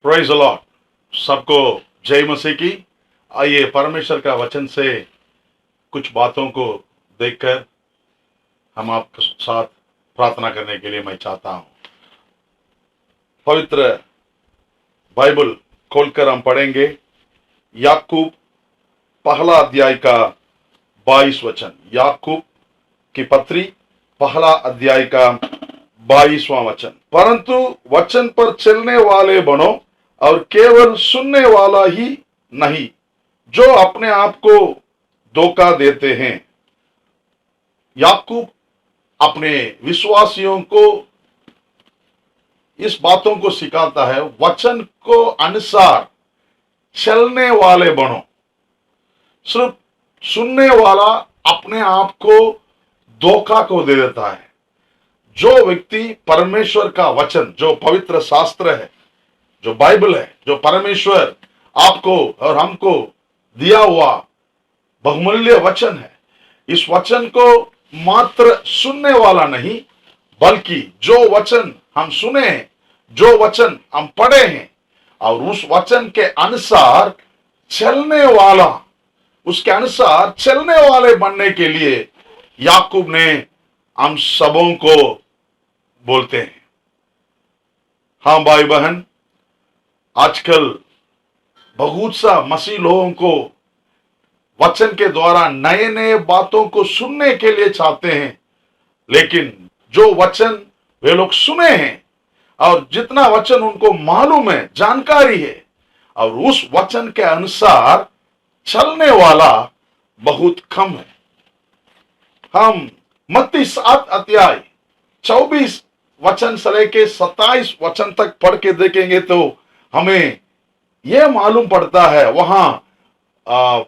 Praise the Lord. सबको जय मसीह की। आइए परमेश्वर का वचन से कुछ बातों को देखकर हम आपके साथ प्रार्थना करने के लिए मैं चाहता हूं। पवित्र बाइबल खोलकर हम पढ़ेंगे याकूब पहला अध्याय का 22 वचन। याकूब की पत्री पहला अध्याय का 22वां वचन। परंतु वचन पर चलने वाले बनो और केवल सुनने वाला ही नहीं जो अपने आप को धोखा देते हैं। याकूब अपने विश्वासियों को इस बातों को सिखाता है, वचन को अनुसार चलने वाले बनो। सिर्फ सुनने वाला अपने आप को धोखा को दे देता है। जो व्यक्ति परमेश्वर का वचन, जो पवित्र शास्त्र है, जो बाइबल है, जो परमेश्वर आपको और हमको दिया हुआ बहुमूल्य वचन है, इस वचन को मात्र सुनने वाला नहीं, बल्कि जो वचन हम सुने हैं, जो वचन हम पढ़े हैं और उस वचन के अनुसार चलने वाला, उसके अनुसार चलने वाले बनने के लिए याकूब ने हम सबों को बोलते हैं। हाँ भाई बहन, आजकल बहुत सा मसीह लोगों को वचन के द्वारा नए नए बातों को सुनने के लिए चाहते हैं, लेकिन जो वचन वे लोग सुने हैं और जितना वचन उनको मालूम है, जानकारी है, और उस वचन के अनुसार चलने वाला बहुत कम है। हम मत्ती 7 अध्याय 24 वचन से लेके 27 वचन तक पढ़ के देखेंगे तो हमें यह मालूम पड़ता है, वहां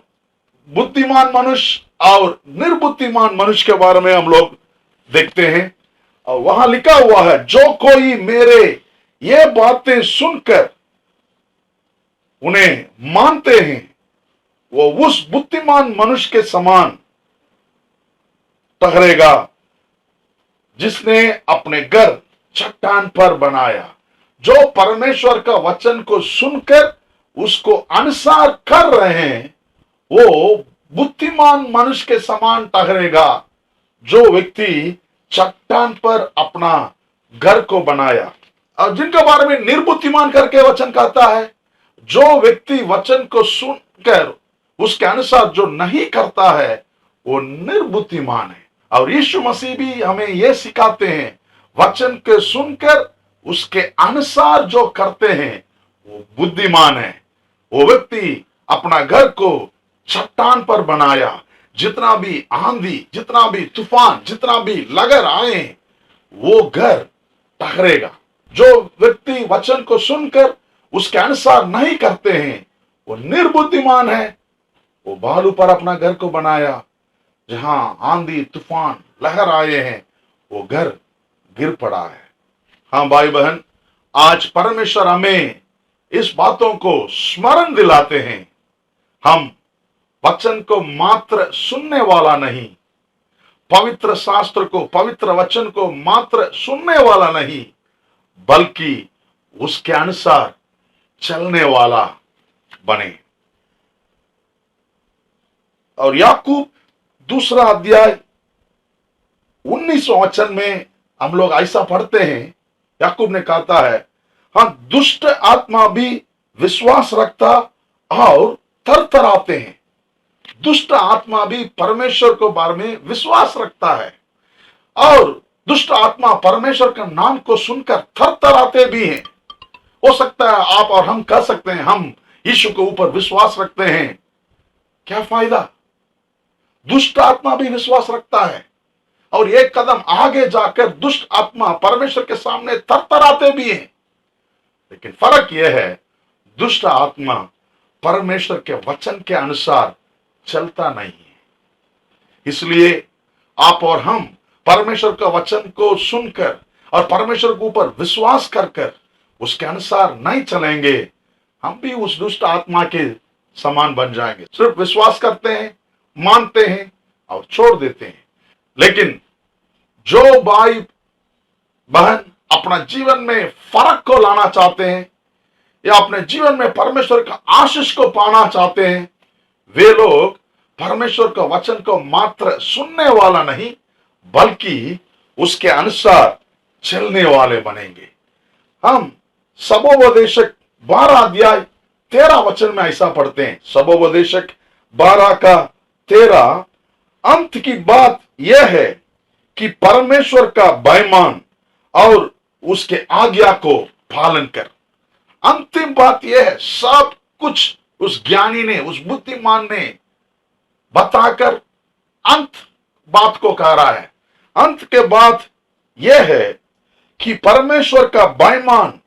बुद्धिमान मनुष्य और निर्बुद्धिमान मनुष्य के बारे में हम लोग देखते हैं। और वहां लिखा हुआ है, जो कोई मेरे ये बातें सुनकर उन्हें मानते हैं वो उस बुद्धिमान मनुष्य के समान ठहरेगा जिसने अपने घर चट्टान पर बनाया। जो परमेश्वर का वचन को सुनकर उसको अनुसार कर रहे हैं वो बुद्धिमान मनुष्य के समान ठहरेगा, जो व्यक्ति चट्टान पर अपना घर को बनाया। और जिनके बारे में निर्बुद्धिमान करके वचन कहता है, जो व्यक्ति वचन को सुनकर उसके अनुसार जो नहीं करता है वो निर्बुद्धिमान है। और यीशु मसीह भी हमें यह सिखाते हैं, वचन के सुनकर उसके अनुसार जो करते हैं वो बुद्धिमान है। वो व्यक्ति अपना घर को चट्टान पर बनाया, जितना भी आंधी, जितना भी तूफान, जितना भी लहर आए वो घर ठहरेगा। जो व्यक्ति वचन को सुनकर उसके अनुसार नहीं करते हैं वो निर्बुद्धिमान है। वो बालू पर अपना घर को बनाया, जहां आंधी तूफान लहर आए हैं वो घर गिर पड़ा है। हाँ भाई बहन, आज परमेश्वर हमें इस बातों को स्मरण दिलाते हैं। हम वचन को मात्र सुनने वाला नहीं, पवित्र शास्त्र को, पवित्र वचन को मात्र सुनने वाला नहीं, बल्कि उसके अनुसार चलने वाला बने। और याकूब दूसरा अध्याय 19वां वचन में हम लोग ऐसा पढ़ते हैं, याकूब ने कहता है, हाँ दुष्ट आत्मा भी विश्वास रखता और थरथराते हैं। दुष्ट आत्मा भी परमेश्वर के बारे में विश्वास रखता है और दुष्ट आत्मा परमेश्वर का नाम को सुनकर थरथराते भी हैं। हो सकता है आप और हम कह सकते हैं, हम यीशु के ऊपर विश्वास रखते हैं, क्या फायदा? दुष्ट आत्मा भी विश्वास रखता है और एक कदम आगे जाकर दुष्ट आत्मा परमेश्वर के सामने थरथराते भी हैं। लेकिन फर्क यह है, दुष्ट आत्मा परमेश्वर के वचन के अनुसार चलता नहीं है। इसलिए आप और हम परमेश्वर का वचन को सुनकर और परमेश्वर के ऊपर विश्वास कर उसके अनुसार नहीं चलेंगे, हम भी उस दुष्ट आत्मा के समान बन जाएंगे। सिर्फ विश्वास करते हैं, मानते हैं और छोड़ देते हैं। लेकिन जो भाई बहन अपना जीवन में फर्क को लाना चाहते हैं, या अपने जीवन में परमेश्वर का आशीष को पाना चाहते हैं, वे लोग परमेश्वर का वचन को मात्र सुनने वाला नहीं, बल्कि उसके अनुसार चलने वाले बनेंगे। हम सबोपदेशक 12 अध्याय 13 वचन में ऐसा पढ़ते हैं। सबोपदेशक 12 का 13, अंत की बात यह है कि परमेश्वर का भय मान और उसके आज्ञा को पालन कर। अंतिम बात यह है, सब कुछ उस ज्ञानी ने, उस बुद्धिमान ने बताकर अंत बात को कह रहा है। अंत के बाद यह है कि परमेश्वर का भय मान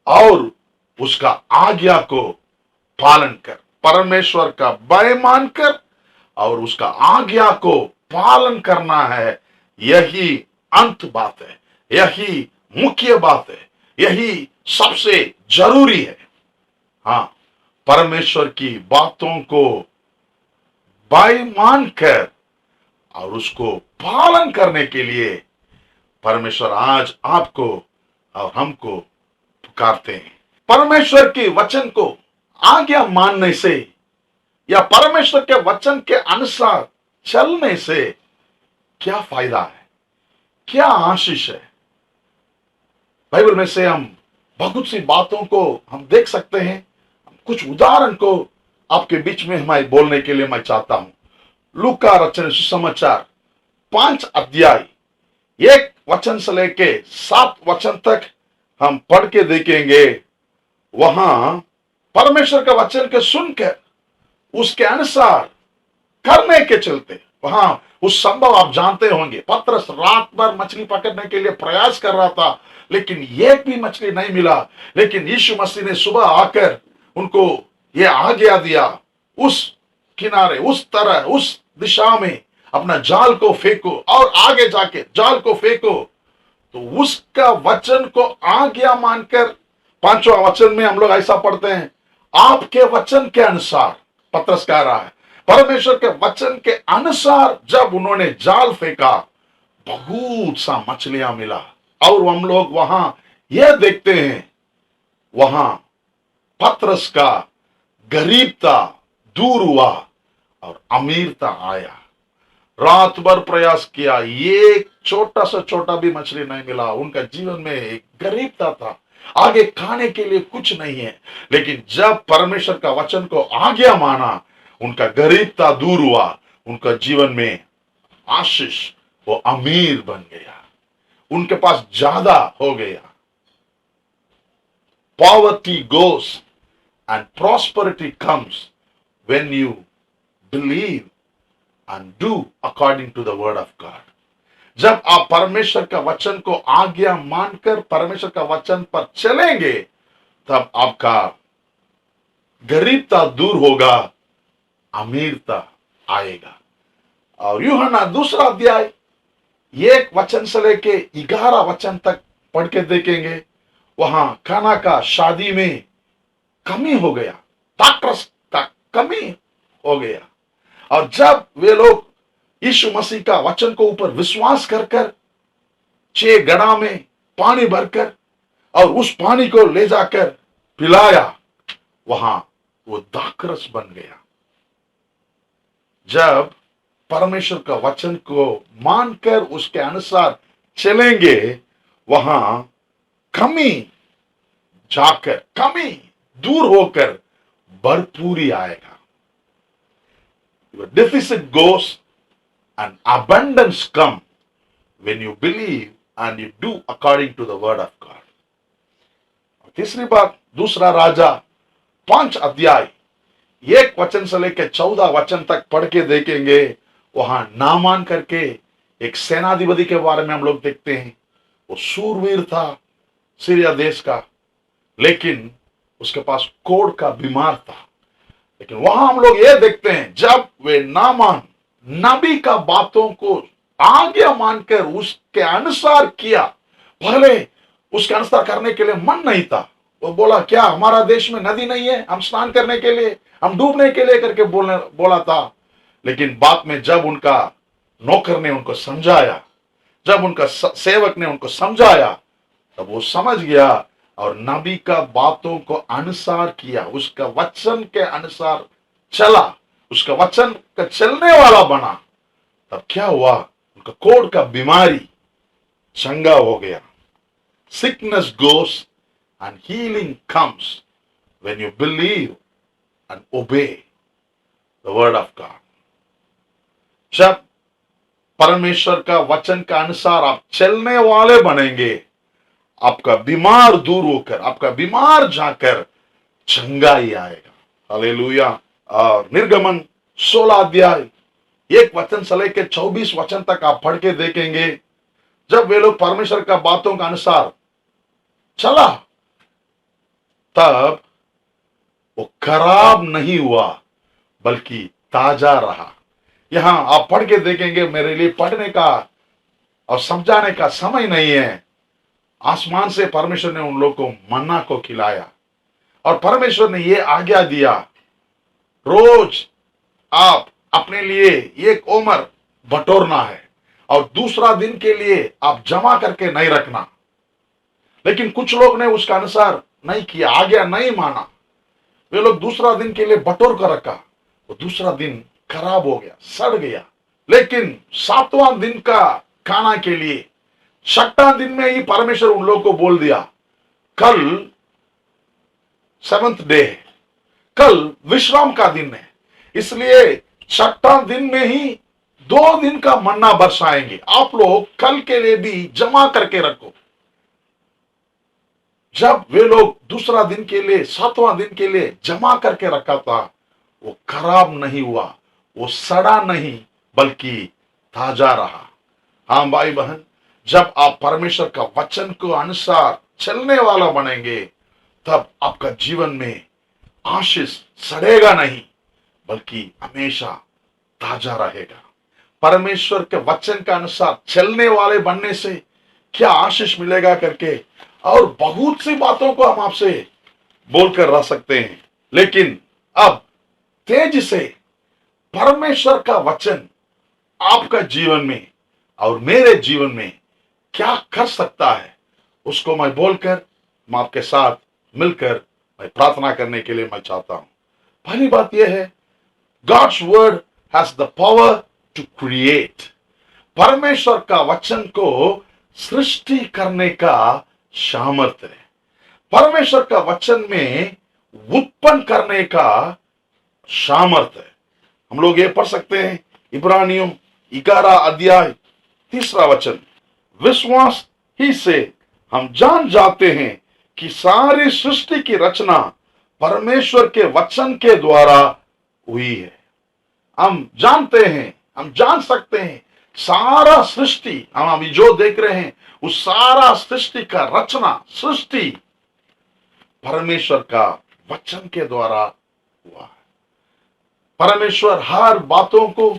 और उसका आज्ञा को पालन कर। परमेश्वर का भय मानकर और उसका आज्ञा को पालन करना है, यही अंत बात है, यही मुख्य बात है, यही सबसे जरूरी है। हाँ, परमेश्वर की बातों को भय मानकर और उसको पालन करने के लिए परमेश्वर आज आपको और हमको पुकारते हैं। परमेश्वर के वचन को आज्ञा मानने से या परमेश्वर के वचन के अनुसार चलने से क्या फायदा है, क्या आशीष है? बाइबल में से हम बहुत सी बातों को हम देख सकते हैं। कुछ उदाहरण को आपके बीच में हमारे बोलने के लिए मैं चाहता हूं। लूका रचित सुसमाचार 5 अध्याय 1 वचन से लेके 7 वचन तक हम पढ़ के देखेंगे। वहां परमेश्वर के वचन के सुनकर उसके अनुसार करने के चलते, वहां उस संभव आप जानते होंगे, पतरस रात भर मछली पकड़ने के लिए प्रयास कर रहा था, लेकिन एक भी मछली नहीं मिला। लेकिन यीशु मसीह ने सुबह आकर उनको यह आज्ञा दिया, उस किनारे, उस तरह, उस दिशा में अपना जाल को फेंको और आगे जाके जाल को फेंको। तो उसका वचन को आज्ञा मानकर 5वां वचन में हम लोग ऐसा पढ़ते हैं, आपके वचन के अनुसार, पतरस कह रहा है, परमेश्वर के वचन के अनुसार जब उन्होंने जाल फेंका, बहुत सा मछलियां मिला। और हम लोग वहां यह देखते हैं, वहां पतरस का गरीबता दूर हुआ और अमीरता आया। रात भर प्रयास किया, एक छोटा सा छोटा भी मछली नहीं मिला। उनका जीवन में एक गरीबता था, आगे खाने के लिए कुछ नहीं है। लेकिन जब परमेश्वर का वचन को आज्ञा माना, उनका गरीबता दूर हुआ, उनका जीवन में आशीष, वो अमीर बन गया, उनके पास ज्यादा हो गया। Poverty goes and prosperity comes when you believe and do according to the word of God. जब आप परमेश्वर का वचन को आज्ञा मानकर परमेश्वर का वचन पर चलेंगे, तब आपका गरीबता दूर होगा, अमीरता आएगा। और यूहन्ना 2 अध्याय 1 वचन से लेके 11 वचन तक पढ़ के देखेंगे। वहां काना का शादी में कमी हो गया, दाखरस का कमी हो गया। और जब वे लोग यीशु मसीह का वचन को ऊपर विश्वास कर कर 6 घड़ा में पानी भरकर और उस पानी को ले जाकर पिलाया, वहां वो दाखरस बन गया। जब परमेश्वर का वचन को मानकर उसके अनुसार चलेंगे, वहां कमी जाकर, कमी दूर होकर भरपूरी आएगा। Your deficit goes and abundance come when you believe and you do according to the word of God. तीसरी बात, 2 राजा 5 अध्याय 1 वचन से लेकर 14 वचन तक पढ़ के देखेंगे। वहां नामान करके एक सेनाधिपति के बारे में हम लोग देखते हैं। वो सूरवीर था सीरिया देश का, लेकिन उसके पास कोढ़ का बीमार था। लेकिन वहां हम लोग ये देखते हैं, जब वे नामान नबी का बातों को आज्ञा मानकर उसके अनुसार किया, पहले उसके अनुसार करने के लिए मन नहीं था। वो बोला, क्या हमारा देश में नदी नहीं है हम स्नान करने के लिए, हम डूबने के लिए करके बोला था। लेकिन बाद में जब उनका नौकर ने उनको समझाया, जब उनका सेवक ने उनको समझाया, तब वो समझ गया और नबी का बातों को अनुसार किया, उसका वचन के अनुसार चला, उसका वचन का चलने वाला बना, तब क्या हुआ? उनका कोढ़ का बीमारी चंगा हो गया। Sickness goes and healing comes when you believe and obey the word of God. जब परमेश्वर का वचन का अनुसार आप चलने वाले बनेंगे, आपका बीमार दूर होकर, आपका बीमार जाकर चंगाई आएगा। हालेलुया। और निर्गमन 16 अध्याय 1 वचन से लेकर 24 वचन तक आप पढ़ के देखेंगे। जब वे लोग परमेश्वर का बातों का अनुसार चला, तब वो खराब नहीं हुआ बल्कि ताजा रहा। यहां आप पढ़ के देखेंगे, मेरे लिए पढ़ने का और समझाने का समय नहीं है। आसमान से परमेश्वर ने उन लोगों को मन्ना को खिलाया और परमेश्वर ने यह आज्ञा दिया, रोज आप अपने लिए एक ओमर बटोरना है और दूसरा दिन के लिए आप जमा करके नहीं रखना। लेकिन कुछ लोग ने उसका अनुसार नहीं किया, आज्ञा नहीं माना। वे लोग दूसरा दिन के लिए बटोर कर रखा, वो दूसरा दिन खराब हो गया, सड़ गया। लेकिन 7वां दिन का खाना के लिए 6वां दिन में ही परमेश्वर उन लोगों को बोल दिया, कल 7th डे है, कल विश्राम का दिन है, इसलिए 6वां दिन में ही 2 दिन का मन्ना बरसाएंगे, आप लोग कल के लिए भी जमा करके रखो। जब वे लोग दूसरा दिन के लिए, 7वां दिन के लिए जमा करके रखा था, वो खराब नहीं हुआ, वो सड़ा नहीं बल्कि ताजा रहा। हाँ भाई बहन, जब आप परमेश्वर का वचन को अनुसार चलने वाला बनेंगे, तब आपका जीवन में आशीष सड़ेगा नहीं बल्कि हमेशा ताजा रहेगा। परमेश्वर के वचन का अनुसार चलने वाले बनने से क्या आशीष मिलेगा करके और बहुत सी बातों को हम आपसे बोलकर रह सकते हैं। लेकिन अब तेजी से परमेश्वर का वचन आपका जीवन में और मेरे जीवन में क्या कर सकता है, उसको मैं बोलकर, मैं आपके साथ मिलकर मैं प्रार्थना करने के लिए मैं चाहता हूं। पहली बात यह है, God's word has the power to create। परमेश्वर का वचन को सृष्टि करने का सामर्थ्य है। परमेश्वर का वचन में उत्पन्न करने का सामर्थ्य है। हम लोग ये पढ़ सकते हैं, इब्रानियों 11 अध्याय 3 वचन, विश्वास ही से हम जान जाते हैं कि सारी सृष्टि की रचना परमेश्वर के वचन के द्वारा हुई है। हम जानते हैं, हम जान सकते हैं, सारा सृष्टि हम अभी जो देख रहे हैं, उस सारा सृष्टि का रचना, सृष्टि परमेश्वर का वचन के द्वारा हुआ है। परमेश्वर हर बातों को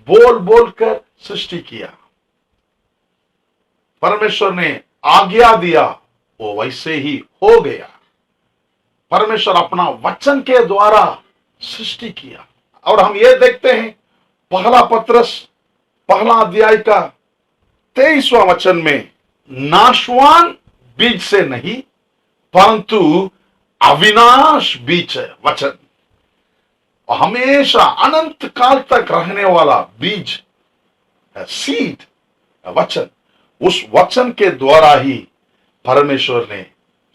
बोल बोल कर सृष्टि किया। परमेश्वर ने आज्ञा दिया, वो वैसे ही हो गया। परमेश्वर अपना वचन के द्वारा सृष्टि किया। और हम ये देखते हैं, पहला पत्रस 1 अध्याय का 23वां वचन में, नाशवान बीज से नहीं परंतु अविनाश बीज है वचन, और हमेशा अनंत काल तक रहने वाला बीज है, सीड वचन। उस वचन के द्वारा ही परमेश्वर ने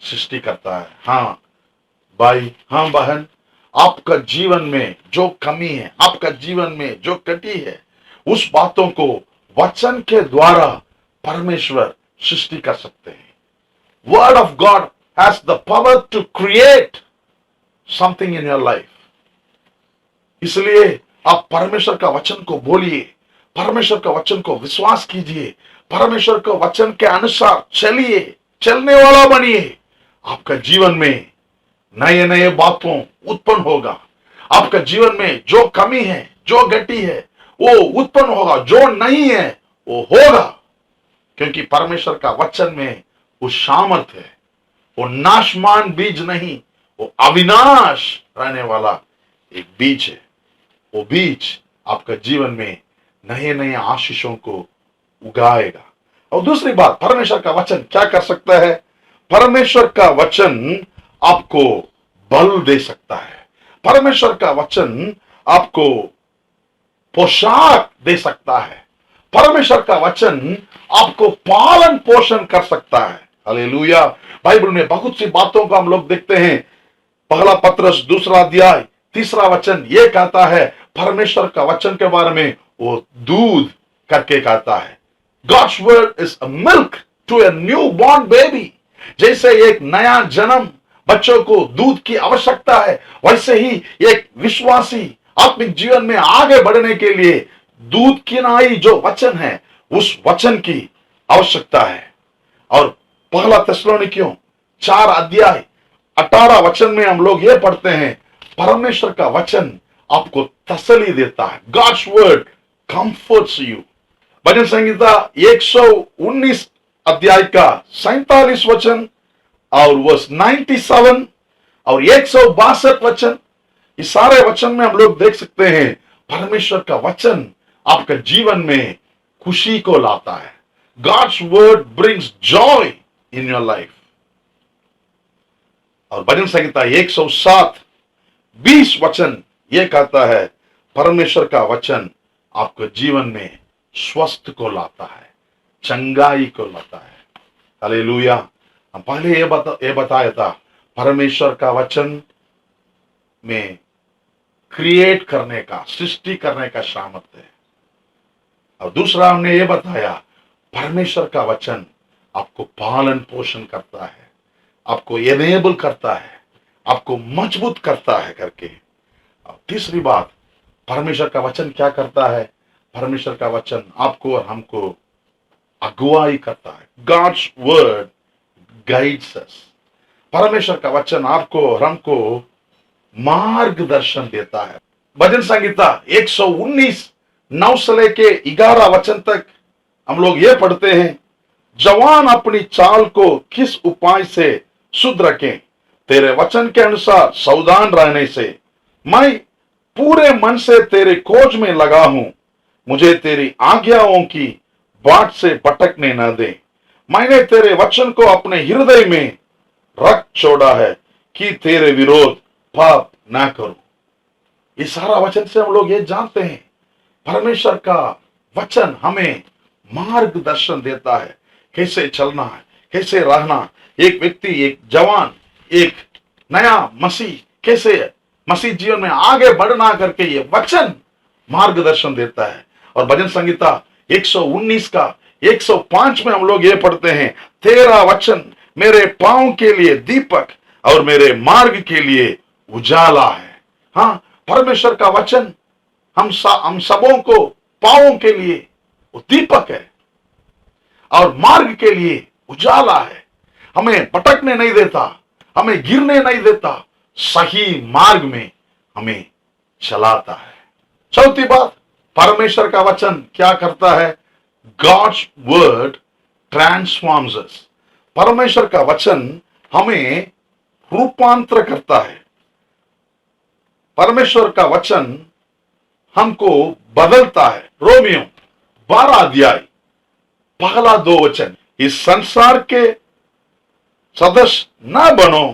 सृष्टि करता है। हाँ भाई, हाँ बहन, आपका जीवन में जो कमी है, आपका जीवन में जो कटी है, उस बातों को वचन के द्वारा परमेश्वर सृष्टि कर सकते हैं। Word of God has the power to create something in your life. इसलिए आप परमेश्वर का वचन को बोलिए, परमेश्वर का वचन को विश्वास कीजिए, परमेश्वर के वचन के अनुसार चलिए, चलने वाला बनिए। आपका जीवन में नए नए बातों उत्पन्न होगा। आपका जीवन में जो कमी है, जो गति है, वो उत्पन्न होगा, जो नहीं है वो होगा, क्योंकि परमेश्वर का वचन में वो सामर्थ्य है। वो नाशमान बीज नहीं, वो अविनाश रहने वाला एक बीज है। वो बीज आपका जीवन में नए नए आशीषों को उगाएगा। और दूसरी बात, परमेश्वर का वचन क्या कर सकता है? परमेश्वर का वचन आपको बल दे सकता है। परमेश्वर का वचन आपको पोशाक दे सकता है। परमेश्वर का वचन आपको पालन पोषण कर सकता है। हालेलुया। बाइबल में बहुत सी बातों को हम लोग देखते हैं। पहला पत्रस 2 अध्याय 3 वचन ये कहता है, परमेश्वर का वचन के बारे में वो दूध करके कहता है। God's word is a milk to a newborn baby। जैसे एक नया जन्म बच्चों को दूध की आवश्यकता है, वैसे ही एक विश्वासी आत्मिक जीवन में आगे बढ़ने के लिए दूध की नाई जो वचन है, उस वचन की आवश्यकता है। और पहला थिस्सलुनीकियों 4 अध्याय 18 वचन में हम लोग ये पढ़ते हैं, परमेश्वर का वचन आपको तसल्ली देता है। God's word comforts you। भजन संहिता 119 अध्याय का 47 वचन और वर्स 97 और 162 वचन, इस सारे वचन में हम लोग देख सकते हैं परमेश्वर का वचन आपके जीवन में खुशी को लाता है। God's word brings joy in your life। और भजन संहिता 107 20 वचन यह कहता है, परमेश्वर का वचन आपके जीवन में स्वस्थ को लाता है, चंगाई को लाता है। हालेलुया। हम पहले ये बताया था, परमेश्वर का वचन में क्रिएट करने का, सृष्टि करने का सामर्थ्य है। और दूसरा हमने ये बताया, परमेश्वर का वचन आपको पालन पोषण करता है, आपको एनेबल करता है, आपको मजबूत करता है करके। और तीसरी बात, परमेश्वर का वचन क्या करता है? परमेश्वर का वचन आपको और हमको अगुवाई करता है। God's word guides us। परमेश्वर का वचन आपको और हमको मार्गदर्शन देता है। भजन संहिता 119 9 से लेके 11 वचन तक हम लोग ये पढ़ते हैं, जवान अपनी चाल को किस उपाय से शुद्ध रखें, तेरे वचन के अनुसार सावधान रहने से। मैं पूरे मन से तेरे खोज में लगा हूं, मुझे तेरी आज्ञाओं की बाट से भटकने न दे। मैंने तेरे वचन को अपने हृदय में रख छोड़ा है कि तेरे विरोध पाप ना करूं। इस सारा वचन से हम लोग ये जानते हैं, परमेश्वर का वचन हमें मार्गदर्शन देता है, कैसे चलना है, कैसे रहना। एक व्यक्ति, एक जवान, एक नया मसीह कैसे मसीह जीवन में आगे बढ़ना करके ये वचन मार्गदर्शन देता है। और भजन संहिता 119 का 105 में हम लोग ये पढ़ते हैं, तेरा वचन मेरे पांव के लिए दीपक और मेरे मार्ग के लिए उजाला है। हाँ, परमेश्वर का वचन हम सबों को पांवों के लिए वो दीपक है और मार्ग के लिए उजाला है। हमें भटकने नहीं देता, हमें गिरने नहीं देता, सही मार्ग में हमें चलाता है। चौथी बात, परमेश्वर का वचन क्या करता है? God's word transforms us। परमेश्वर का वचन हमें रूपांतर करता है। परमेश्वर का वचन हमको बदलता है। रोमियो 12 अध्याय पहला 2 वचन, इस संसार के सदस्य न बनो,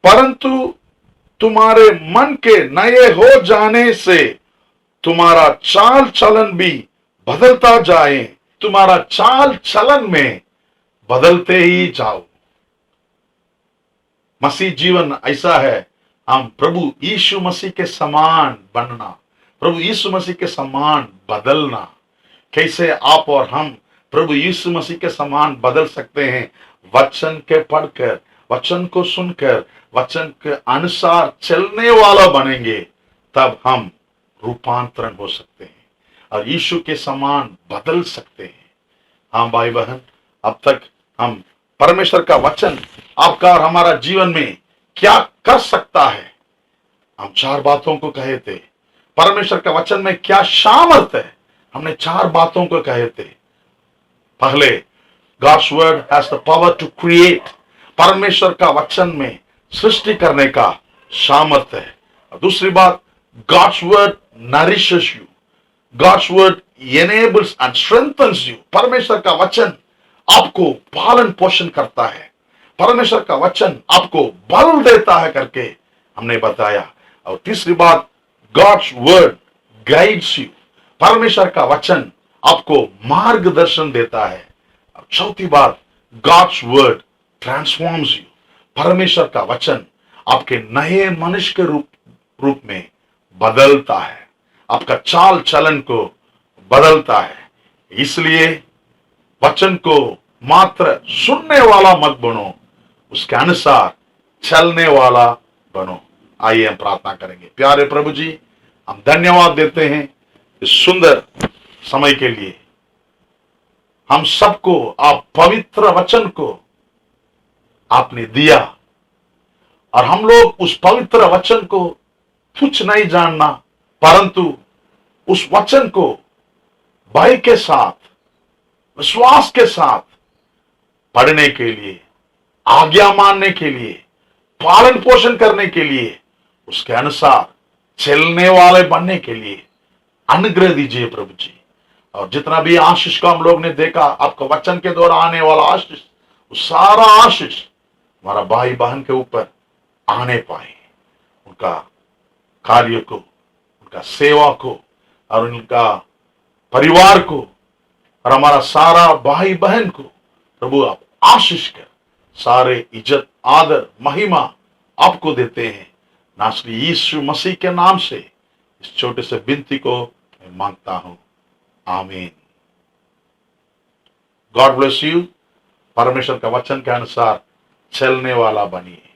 परंतु तुम्हारे मन के नए हो जाने से तुम्हारा चाल चलन भी बदलता जाए। तुम्हारा चाल चलन में बदलते ही जाओ। मसीह जीवन ऐसा है, हम प्रभु यीशु मसीह के समान बनना, प्रभु यीशु मसीह के समान बदलना। कैसे आप और हम प्रभु यीशु मसीह के समान बदल सकते हैं? वचन के पढ़कर, वचन को सुनकर, वचन के अनुसार चलने वाला बनेंगे, तब हम रूपांतरण हो सकते हैं और यीशु के समान बदल सकते हैं। हाँ भाई बहन, अब तक हम परमेश्वर का वचन आपका और हमारा जीवन में क्या कर सकता है, हम 4 बातों को कहे थे। परमेश्वर का वचन में क्या सामर्थ है, हमने 4 बातों को कहे थे। पहले, God's word has the power to create। परमेश्वर का वचन में सृष्टि करने का सामर्थ्य है। और दूसरी बात, God's word nourishes you। God's word enables and strengthens you। परमेश्वर का वचन आपको पालन पोषण करता है। परमेश्वर का वचन आपको बल देता है करके हमने बताया। और तीसरी बात, गॉड्स वर्ड गाइड्स यू, परमेश्वर का वचन आपको मार्गदर्शन देता है। और चौथी बात, गॉड्स वर्ड ट्रांसफॉर्म्स यू, परमेश्वर का वचन आपके नए मनुष्य के रूप में बदलता है, आपका चाल चलन को बदलता है। इसलिए वचन को मात्र सुनने वाला मत बनो, उसके अनुसार चलने वाला बनो। आइए हम प्रार्थना करेंगे। प्यारे प्रभु जी, हम धन्यवाद देते हैं इस सुंदर समय के लिए। हम सबको आप पवित्र वचन को आपने दिया और हम लोग उस पवित्र वचन को तुच्छ नहीं जानना, परंतु उस वचन को भय के साथ, विश्वास के साथ पढ़ने के लिए, आज्ञा मानने के लिए, पालन पोषण करने के लिए, उसके अनुसार चलने वाले बनने के लिए अनुग्रह दीजिए प्रभु जी। और जितना भी आशीष को हम लोग ने देखा, आपका वचन के द्वारा आने वाला आशीष, वो सारा आशीष हमारा भाई बहन के ऊपर आने पाए, उनका कार्य को, उनका सेवा को और उनका परिवार को और हमारा सारा भाई बहन को प्रभु आप आशीष कर सारे इज्जत आदर महिमा आपको देते हैं। नासरी यीशु मसीह के नाम से इस छोटे से विनती को मैं मांगता हूं, आमीन। God bless you. परमेश्वर का वचन के अनुसार चलने वाला बनिए।